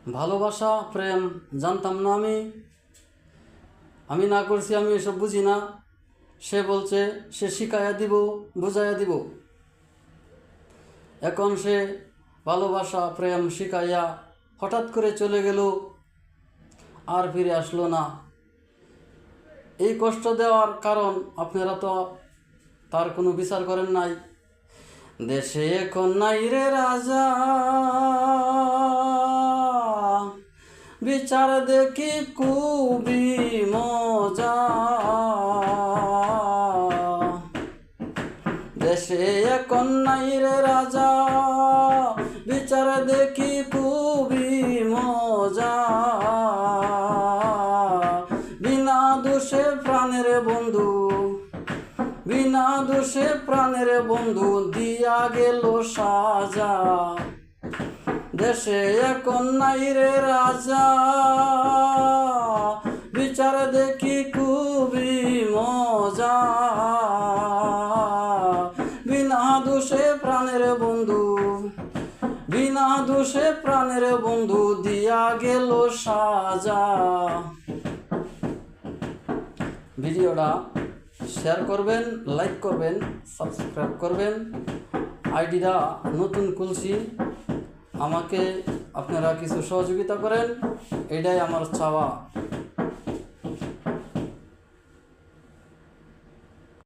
ভালোবাসা প্রেম জানতাম না আমি না করছি, আমি এসব বুঝি না। সে বলছে সে শিখাইয়া দিব, বুঝাইয়া দিব। এখন সে ভালোবাসা প্রেম শিখাইয়া হঠাৎ করে চলে গেল, আর ফিরে আসলো না। এই কষ্ট দেওয়ার কারণ আপনারা তো তার কোনো বিচার করেন নাই। দেশে এখন নাই রে রাজা, বিচার দেখি খুবই মজা। দেশে এখন নাই রে রাজা, বিচার দেখি খুবই মজা। বিনা দোষে প্রাণের বন্ধু, বিনা দোষে প্রাণের বন্ধু দিয়া গেল সাজা। দেশে এখন নাই রে রাজা, বিচার দেখি খুবই মজা। বিনা দোষে প্রাণের বন্ধু, বিনা দোষে প্রাণের বন্ধু দিয়া গেল সাজা। ভিডিওটা শেয়ার করবেন, লাইক করবেন, সাবস্ক্রাইব করবেন। আইডিটা নতুন খুলছি, আমাকে আপনারা কিছু সহযোগিতা করেন, এটাই আমার চাওয়া।